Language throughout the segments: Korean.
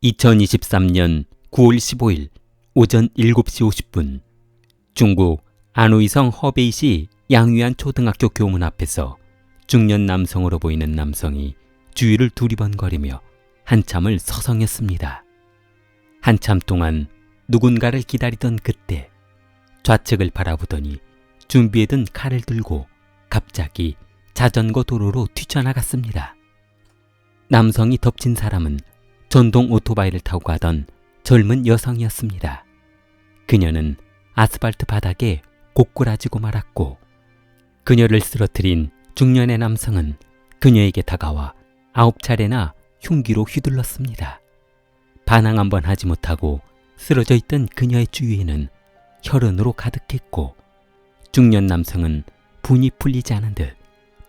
2023년 9월 15일 오전 7시 50분 중국 안후이성 허베이시 양위안 초등학교 교문 앞에서 중년 남성으로 보이는 남성이 주위를 두리번거리며 한참을 서성였습니다. 한참 동안 누군가를 기다리던 그때 좌측을 바라보더니 준비해둔 칼을 들고 갑자기 자전거 도로로 뛰쳐나갔습니다. 남성이 덮친 사람은 전동 오토바이를 타고 가던 젊은 여성이었습니다. 그녀는 아스팔트 바닥에 고꾸라지고 말았고 그녀를 쓰러뜨린 중년의 남성은 그녀에게 다가와 9차례나 흉기로 휘둘렀습니다. 반항 한번 하지 못하고 쓰러져 있던 그녀의 주위에는 혈흔으로 가득했고 중년 남성은 분이 풀리지 않은 듯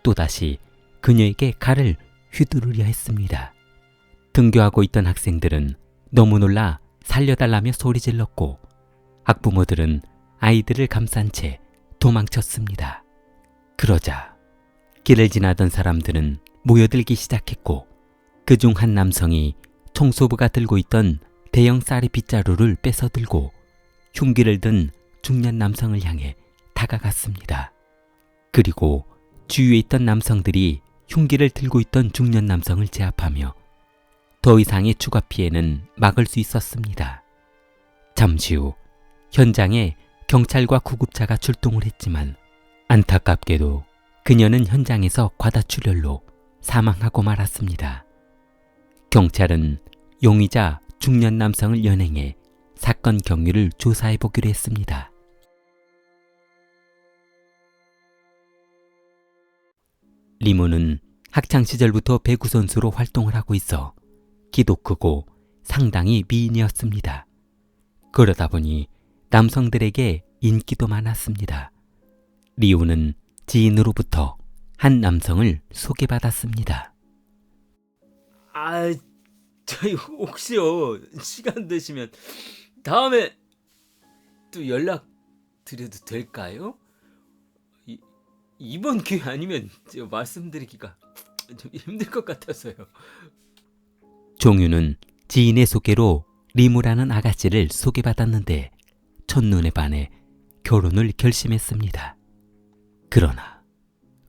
또다시 그녀에게 칼을 휘두르려 했습니다. 등교하고 있던 학생들은 너무 놀라 살려달라며 소리질렀고 학부모들은 아이들을 감싼 채 도망쳤습니다. 그러자 길을 지나던 사람들은 모여들기 시작했고 그중 한 남성이 청소부가 들고 있던 대형 쌀이 빗자루를 뺏어들고 흉기를 든 중년 남성을 향해 다가갔습니다. 그리고 주위에 있던 남성들이 흉기를 들고 있던 중년 남성을 제압하며 더 이상의 추가 피해는 막을 수 있었습니다. 잠시 후 현장에 경찰과 구급차가 출동을 했지만 안타깝게도 그녀는 현장에서 과다출혈로 사망하고 말았습니다. 경찰은 용의자 중년 남성을 연행해 사건 경위를 조사해보기로 했습니다. 리모는 학창시절부터 배구 선수로 활동을 하고 있어 키도 크고 상당히 미인이었습니다. 그러다 보니 남성들에게 인기도 많았습니다. 리우는 지인으로부터 한 남성을 소개받았습니다. 저희 혹시요 시간 되시면 다음에 또 연락 드려도 될까요? 이번 기회 아니면 제가 말씀드리기가 좀 힘들 것 같아서요. 종유는 지인의 소개로 리무라는 아가씨를 소개받았는데 첫눈에 반해 결혼을 결심했습니다. 그러나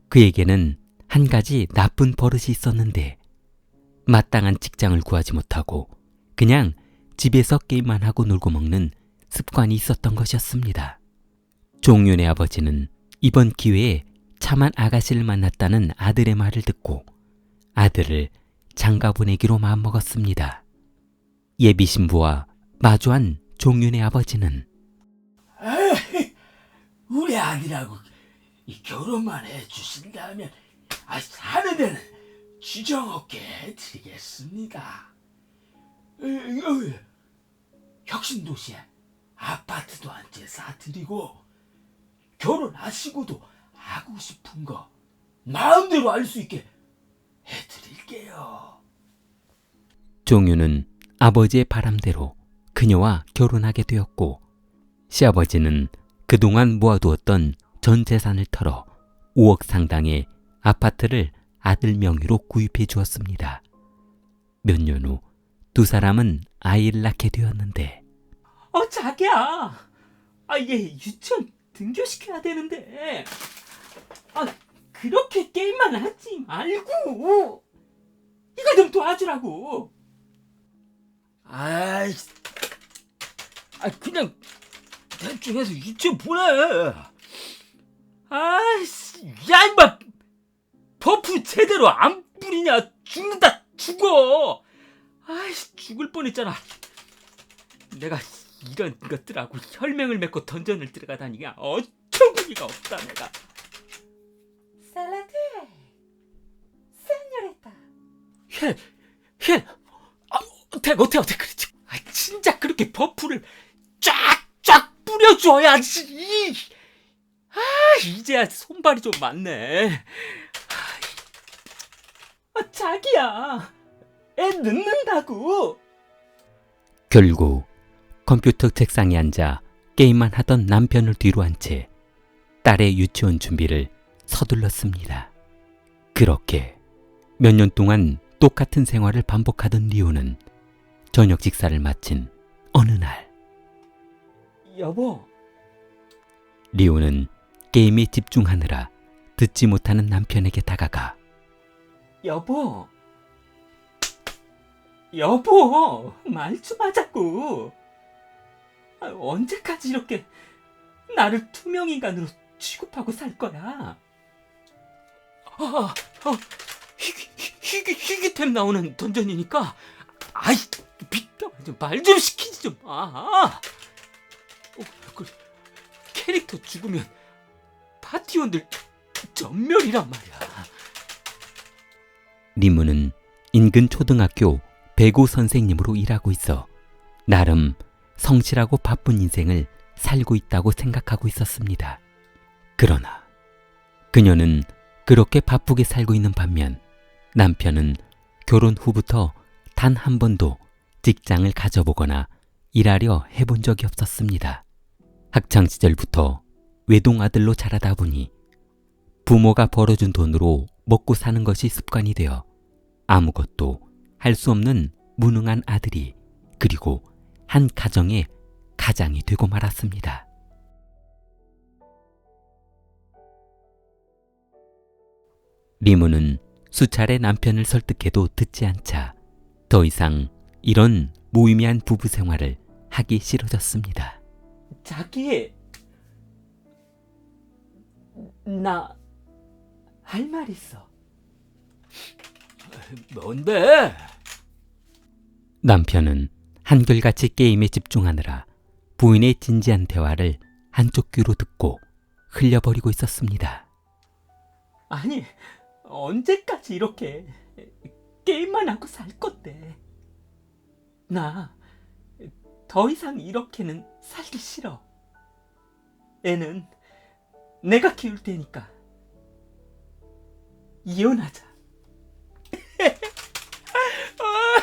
그에게는 한 가지 나쁜 버릇이 있었는데 마땅한 직장을 구하지 못하고 그냥 집에서 게임만 하고 놀고 먹는 습관이 있었던 것이었습니다. 종윤의 아버지는 이번 기회에 참한 아가씨를 만났다는 아들의 말을 듣고 아들을 장가 보내기로 마음먹었습니다. 예비 신부와 마주한 종윤의 아버지는 우리 아들하고 결혼만 해주신다면 사는 데는 지정 없게 해드리겠습니다. 혁신도시에 아파트도 한 채 사드리고 결혼하시고도 하고 싶은 거 마음대로 할 수 있게 해드릴게요. 종윤은 아버지의 바람대로 그녀와 결혼하게 되었고 시아버지는 그동안 모아두었던 전 재산을 털어 5억 상당의 아파트를 아들 명의로 구입해 주었습니다. 몇 년 후 두 사람은 아이를 낳게 되었는데 자기야, 얘 유치원 등교시켜야 되는데 그렇게 게임만 하지 말고 이거 좀 도와주라고. 그냥 대충 해서 유치원 보내. 야 임마, 버프 제대로 안 뿌리냐 죽는다 죽어. 죽을 뻔했잖아. 내가 이런 것들하고 혈맹을 맺고 던전을 들어가다니 어처구니가 없다 내가. 샐러드 세뇨리타 어떻게 그러지? 진짜 그렇게 버프를 쫙쫙 뿌려줘야지. 이제야 손발이 좀 맞네. 자기야, 애 늦는다고. 결국 컴퓨터 책상에 앉아 게임만 하던 남편을 뒤로 한 채 딸의 유치원 준비를 서둘렀습니다. 그렇게 몇 년 동안 똑같은 생활을 반복하던 리오는 저녁 식사를 마친 어느 날 여보, 리오는 게임에 집중하느라 듣지 못하는 남편에게 다가가 여보, 말 좀 하자고. 언제까지 이렇게 나를 투명인간으로 취급하고 살 거야? 희귀템 나오는 던전이니까, 아이, 비켜, 말 좀 시키지 좀 마. 캐릭터 죽으면 파티원들 전멸이란 말이야. 리무는 인근 초등학교 배구 선생님으로 일하고 있어 나름 성실하고 바쁜 인생을 살고 있다고 생각하고 있었습니다. 그러나 그녀는 그렇게 바쁘게 살고 있는 반면 남편은 결혼 후부터 단 한 번도 직장을 가져보거나 일하려 해본 적이 없었습니다. 학창 시절부터 외동아들로 자라다 보니 부모가 벌어준 돈으로 먹고 사는 것이 습관이 되어 아무것도 할 수 없는 무능한 아들이 그리고 한 가정의 가장이 되고 말았습니다. 리무는 수차례 남편을 설득해도 듣지 않자 더 이상 이런 무의미한 부부 생활을 하기 싫어졌습니다. 자기, 나 할 말 있어. 뭔데? 남편은 한결같이 게임에 집중하느라 부인의 진지한 대화를 한쪽 귀로 듣고 흘려버리고 있었습니다. 아니, 언제까지 이렇게 게임만 하고 살 건데. 나 더 이상 이렇게는 살기 싫어. 애는 내가 키울 테니까 이혼하자.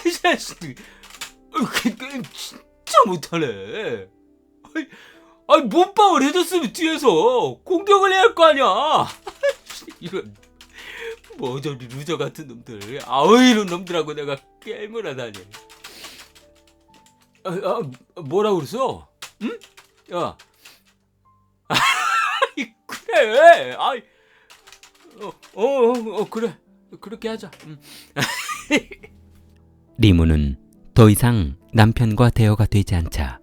이 자식, 그 게임 진짜 못하네. 몸빵을 해줬으면 뒤에서 공격을 해야 할 거 아니야. 이런 머저리 루저 같은 놈들, 이런 놈들하고 내가 게임을 하다니. 뭐라 그랬어? 응? 야, 그래. 그래. 그렇게 하자. 리무는 더 이상 남편과 대화가 되지 않자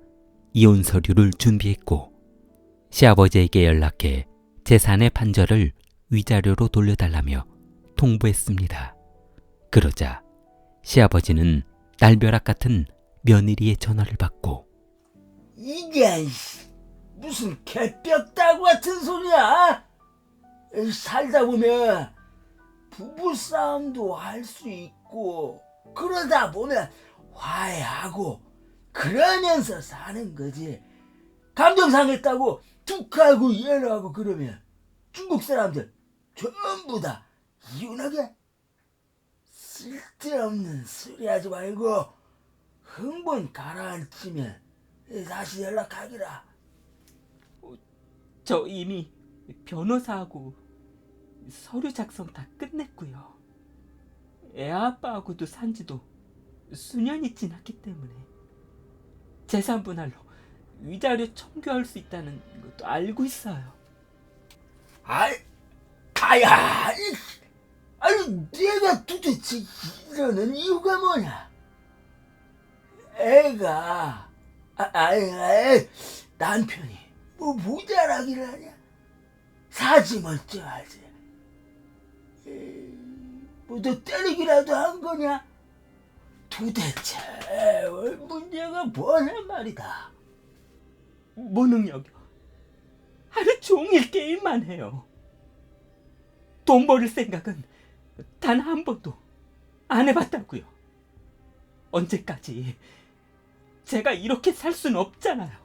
이혼 서류를 준비했고 시아버지에게 연락해 재산의 판결을 위자료로 돌려달라며 통보했습니다. 그러자 시아버지는 날벼락 같은 며느리의 전화를 받고 이게 무슨 개뼈다구 같은 소리야? 살다 보면 부부싸움도 할 수 있고 그러다 보면 화해하고 그러면서 사는 거지. 감정 상했다고 툭하고 이혼하고 그러면 중국 사람들 전부 다 이혼하게? 쓸데없는 소리 하지 말고 흥분 가라앉히면 다시 연락하기라. 저 이미 변호사하고 서류 작성 다 끝냈고요. 애 아빠하고도 산지도 수년이 지났기 때문에 재산 분할로 위자료 청구할 수 있다는 것도 알고 있어요. 내가 도대체 이러는 이유가 뭐냐? 애가 남편이 뭐 모자라기를 하냐? 사지 멀쩡하지. 뭐 너 때리기라도 한 거냐? 도대체 문제가 뭐냐 말이다. 무능력이요. 하루 종일 게임만 해요. 돈 벌을 생각은 단 한 번도 안 해봤다고요. 언제까지 제가 이렇게 살 수는 없잖아요.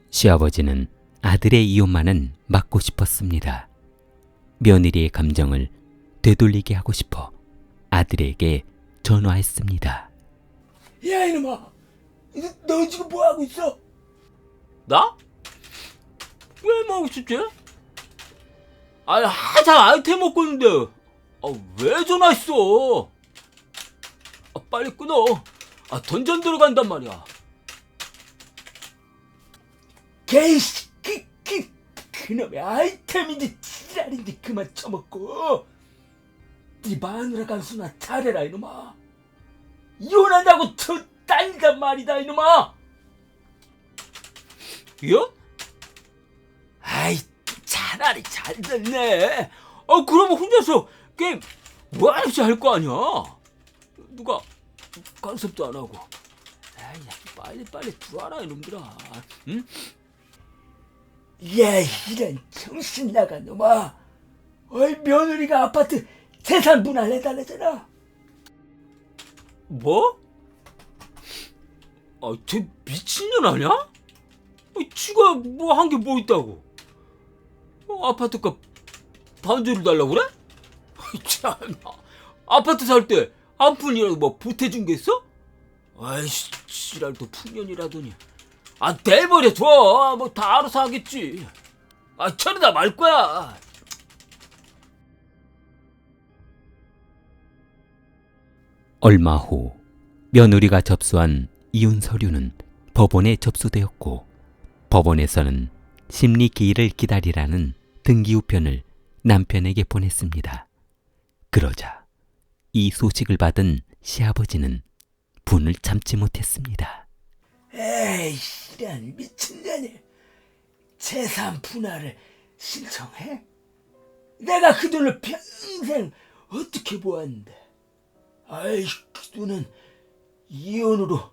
시아버지는 아들의 이혼만은 막고 싶었습니다. 며느리의 감정을 되돌리게 하고 싶어 아들에게 전화했습니다. 야 이놈아, 너 지금 뭐 하고 있어? 나? 왜 뭐 하고 싶지? 한참 아이템 먹고 있는데 왜 전화했어? 빨리 끊어. 던전 들어간단 말이야. 개이씨, 그놈의 아이템인지 지랄인지 그만 처먹고 네 마누라 간수나 잘해라 이놈아. 이혼한다고 저 딸이란 말이다 이놈아. 이혼? 아이 차라리 잘 됐네. 그러면 혼자서 게임 뭐하는지 할 거 아니야. 누가 간섭도 안 하고. 에이, 빨리 들어와라 이놈들아. 응? 야 이런 정신 나간 놈아. 어이 며느리가 아파트 재산 분할해달라잖아. 뭐? 쟤 미친년 아니야? 지가 뭐 한 게 뭐 있다고? 아파트값 반주를 달라고 그래? 참, 아파트 살 때 한 푼이라도 뭐 보태준 게 있어? 아이씨, 지랄 또 풍년이라더니. 내버려 둬. 뭐 다 알아서 하겠지. 저러다 말 거야. 얼마 후 며느리가 접수한 이혼 서류는 법원에 접수되었고 법원에서는 심리 기일을 기다리라는 등기 우편을 남편에게 보냈습니다. 그러자 이 소식을 받은 시아버지는 분을 참지 못했습니다. 에이 이런 미친년이 재산 분할을 신청해? 내가 그 돈을 평생 어떻게 모았는데. 아이 그 돈은 이혼으로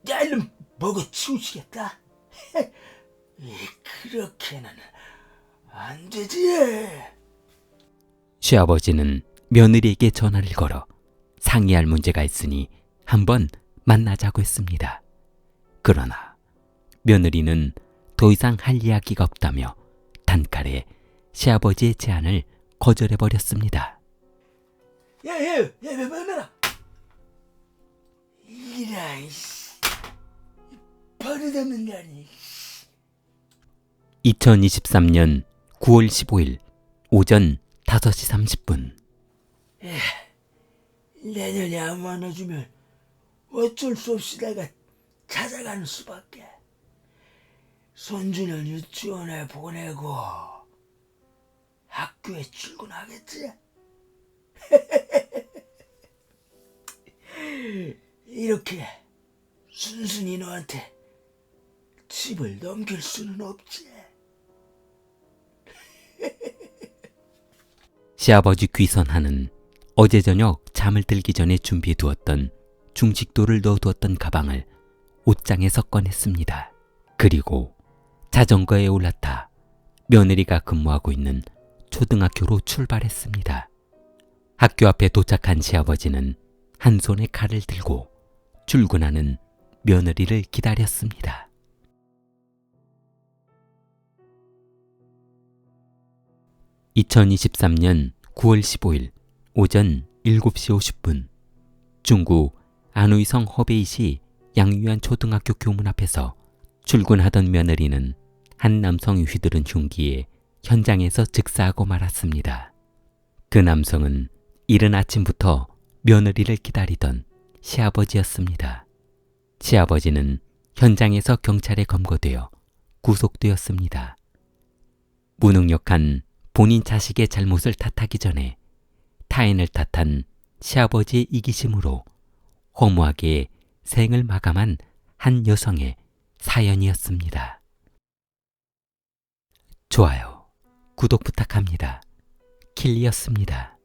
내 이름 먹어치우시겠다. 그렇게는 안 되지. 시아버지는 며느리에게 전화를 걸어 상의할 문제가 있으니 한번 만나자고 했습니다. 그러나 며느리는 더 이상 할 이야기가 없다며 단칼에 시아버지의 제안을 거절해버렸습니다. 야, 며느라. 이런 버릇없는 년이. 2023년 9월 15일 오전 5시 30분 내년에 안 만나주면 어쩔 수 없이 내가 찾아가는 수밖에. 손주는 유치원에 보내고 학교에 출근하겠지. 이렇게 순순히 너한테 집을 넘길 수는 없지. 시아버지 귀선하는 어제 저녁 잠을 들기 전에 준비해두었던 중식도를 넣어두었던 가방을 옷장에서 꺼냈습니다. 그리고 자전거에 올라타 며느리가 근무하고 있는 초등학교로 출발했습니다. 학교 앞에 도착한 시아버지는 한 손에 칼을 들고 출근하는 며느리를 기다렸습니다. (2023년 9월 15일) 오전 7시 50분 중구 안의성 허베이시 양유안 초등학교 교문 앞에서 출근하던 며느리는 한 남성이 휘두른 흉기에 현장에서 즉사하고 말았습니다. 그 남성은 이른 아침부터 며느리를 기다리던 시아버지였습니다. 시아버지는 현장에서 경찰에 검거되어 구속되었습니다. 무능력한 본인 자식의 잘못을 탓하기 전에 타인을 탓한 시아버지의 이기심으로 허무하게 생을 마감한 한 여성의 사연이었습니다. 좋아요, 구독 부탁합니다. 킬리였습니다.